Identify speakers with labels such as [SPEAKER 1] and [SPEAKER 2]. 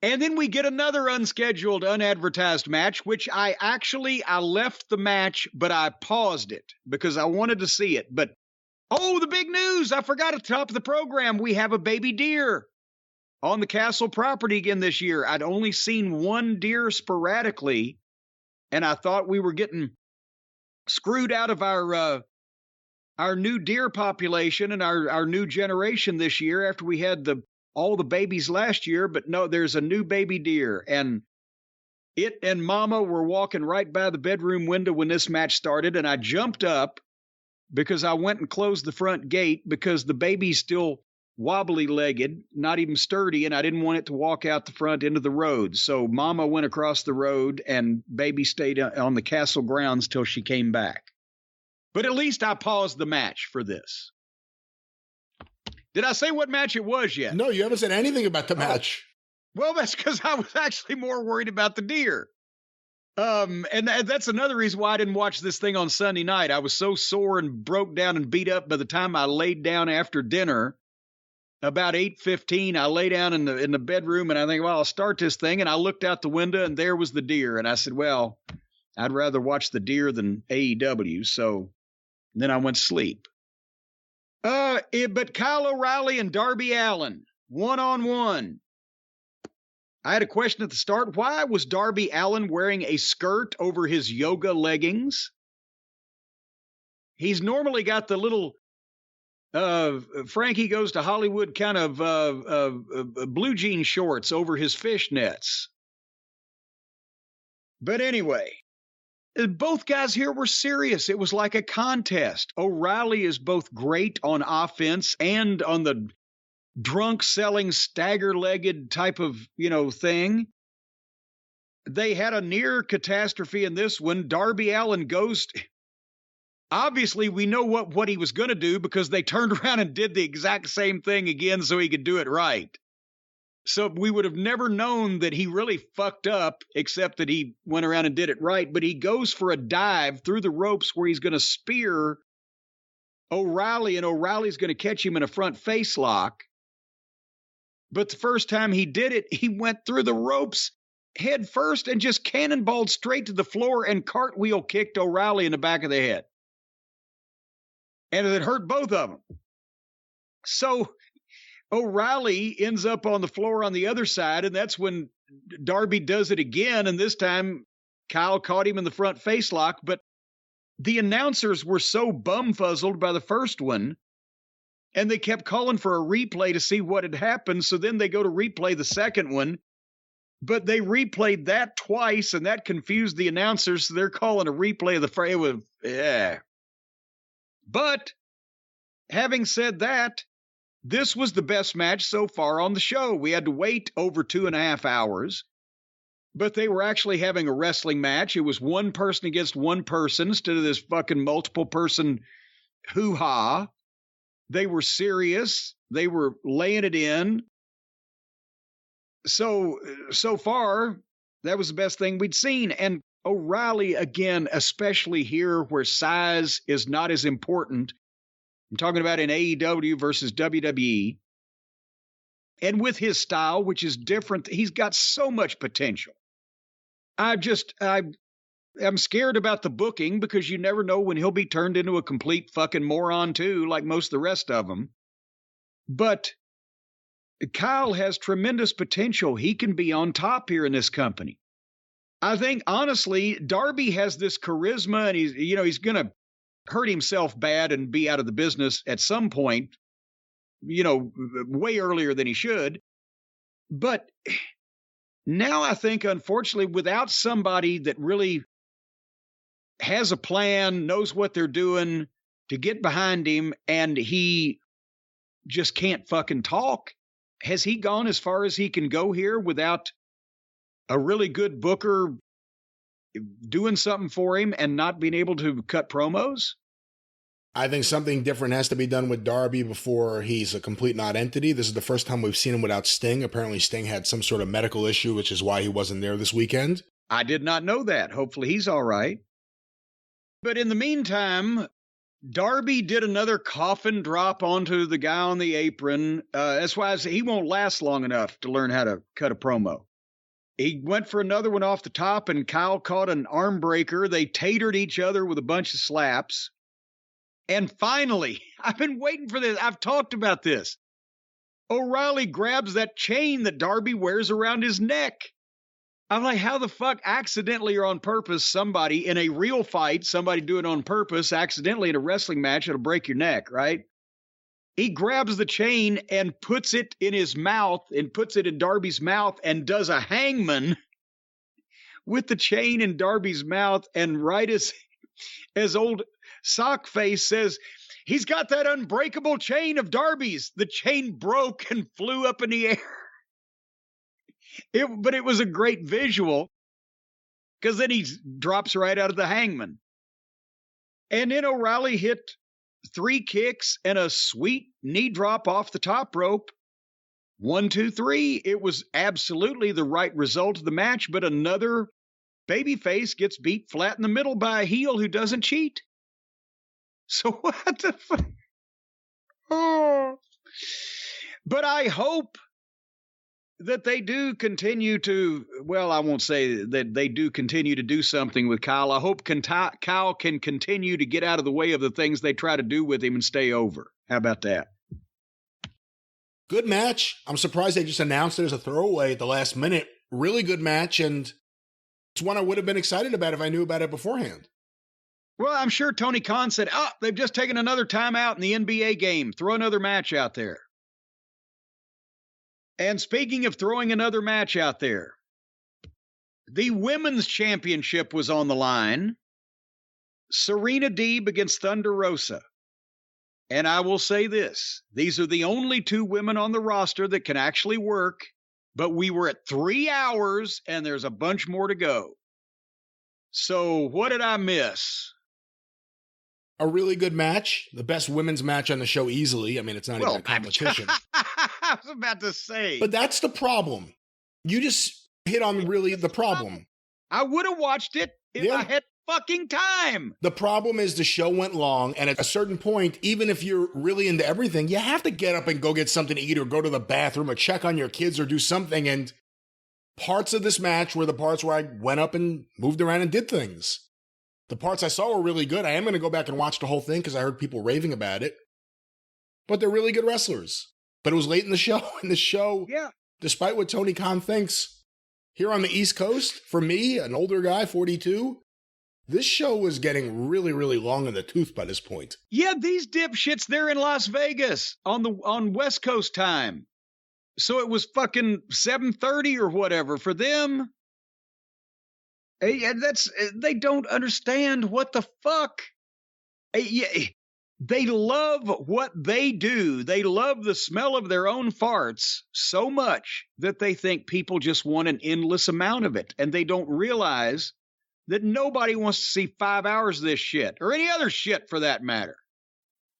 [SPEAKER 1] And then we get another unscheduled, unadvertised match, which I left the match, but I paused it because I wanted to see it. But, the big news. I forgot at the top of the program, we have a baby deer on the castle property again this year. I'd only seen one deer sporadically, and I thought we were getting screwed out of our new deer population and our new generation this year after we had all the babies last year. But no, there's a new baby deer, and it and Mama were walking right by the bedroom window when this match started, and I jumped up because I went and closed the front gate because the baby's still wobbly-legged, not even sturdy, and I didn't want it to walk out the front into the road. So Mama went across the road, and baby stayed on the castle grounds till she came back. But at least I paused the match for this. Did I say what match it was yet?
[SPEAKER 2] No, you haven't said anything about the match.
[SPEAKER 1] Well, that's because I was actually more worried about the deer. And that's another reason why I didn't watch this thing on Sunday night. I was so sore and broke down and beat up by the time I laid down after dinner. About 8:15, I lay down in the bedroom, and I think, well, I'll start this thing. And I looked out the window, and there was the deer. And I said, well, I'd rather watch the deer than AEW. So then I went to sleep. But Kyle O'Reilly and Darby Allin, one-on-one. I had a question at the start. Why was Darby Allin wearing a skirt over his yoga leggings? He's normally got the little Frankie Goes to Hollywood kind of blue jean shorts over his fishnets. But anyway, both guys here were serious. It was like a contest. O'Reilly is both great on offense and on the drunk selling stagger-legged type of, thing. They had a near catastrophe in this one. Darby Allin goes. Obviously, we know what he was going to do because they turned around and did the exact same thing again so he could do it right. So we would have never known that he really fucked up, except that he went around and did it right. But he goes for a dive through the ropes where he's going to spear O'Reilly, and O'Reilly's going to catch him in a front face lock. But the first time he did it, he went through the ropes head first and just cannonballed straight to the floor and cartwheel kicked O'Reilly in the back of the head. And it hurt both of them. So O'Reilly ends up on the floor on the other side, and that's when Darby does it again, and this time Kyle caught him in the front face lock, but the announcers were so bumfuzzled by the first one, and they kept calling for a replay to see what had happened, so then they go to replay the second one, but they replayed that twice, and that confused the announcers, so they're calling a replay of the fray with, But, having said that, this was the best match so far on the show. We had to wait over 2.5 hours, but they were actually having a wrestling match. It was one person against one person instead of this fucking multiple person hoo-ha. They were serious. They were laying it in. So far, that was the best thing we'd seen. And O'Reilly, again, especially here where size is not as important. I'm talking about in AEW versus WWE. And with his style, which is different, he's got so much potential. I'm scared about the booking because you never know when he'll be turned into a complete fucking moron too, like most of the rest of them. But Kyle has tremendous potential. He can be on top here in this company. I think, honestly, Darby has this charisma, and he's going to hurt himself bad and be out of the business at some point, way earlier than he should. But now I think, unfortunately, without somebody that really has a plan, knows what they're doing to get behind him, and he just can't fucking talk, has he gone as far as he can go here without a really good booker doing something for him and not being able to cut promos?
[SPEAKER 2] I think something different has to be done with Darby before he's a complete non-entity. This is the first time we've seen him without Sting. Apparently Sting had some sort of medical issue, which is why he wasn't there this weekend.
[SPEAKER 1] I did not know that. Hopefully he's all right. But in the meantime, Darby did another coffin drop onto the guy on the apron. That's why I say he won't last long enough to learn how to cut a promo. He went for another one off the top, and Kyle caught an arm breaker. They tatered each other with a bunch of slaps. And finally, I've been waiting for this. I've talked about this. O'Reilly grabs that chain that Darby wears around his neck. I'm like, how the fuck accidentally or on purpose somebody in a real fight, somebody do it on purpose, accidentally in a wrestling match, it'll break your neck, right? He grabs the chain and puts it in his mouth and puts it in Darby's mouth and does a hangman with the chain in Darby's mouth. And right as old Sockface says, he's got that unbreakable chain of Darby's. The chain broke and flew up in the air. But it was a great visual because then he drops right out of the hangman. And then O'Reilly hit 3 kicks and a sweet knee drop off the top rope. 1, 2, 3. It was absolutely the right result of the match, but another babyface gets beat flat in the middle by a heel who doesn't cheat. So what the fuck? Oh. But I hope that they do continue to, well, I won't say that they do continue to do something with Kyle. I hope Kyle can continue to get out of the way of the things they try to do with him and stay over. How about that?
[SPEAKER 2] Good match. I'm surprised they just announced it as a throwaway at the last minute. Really good match, and it's one I would have been excited about if I knew about it beforehand.
[SPEAKER 1] Well, I'm sure Tony Khan said, they've just taken another timeout in the NBA game. Throw another match out there. And speaking of throwing another match out there, the women's championship was on the line. Serena Deeb against Thunder Rosa. And I will say this. These are the only 2 women on the roster that can actually work. But we were at 3 hours, and there's a bunch more to go. So what did I miss?
[SPEAKER 2] A really good match. The best women's match on the show easily. I mean, it's not even a competition.
[SPEAKER 1] I was about to say.
[SPEAKER 2] But that's the problem. You just hit on really the problem.
[SPEAKER 1] I would have watched it if I had fucking time.
[SPEAKER 2] The problem is the show went long, and at a certain point, even if you're really into everything, you have to get up and go get something to eat or go to the bathroom or check on your kids or do something. And parts of this match were the parts where I went up and moved around and did things. The parts I saw were really good. I am going to go back and watch the whole thing because I heard people raving about it. But they're really good wrestlers. But it was late in the show, and the show, despite what Tony Khan thinks, here on the East Coast, for me, an older guy, 42, this show was getting really, really long in the tooth by this point.
[SPEAKER 1] Yeah, these dipshits, they're in Las Vegas on West Coast time. So it was fucking 7:30 or whatever for them. They don't understand what the fuck. They love what they do. They love the smell of their own farts so much that they think people just want an endless amount of it. And they don't realize that nobody wants to see 5 hours of this shit or any other shit for that matter.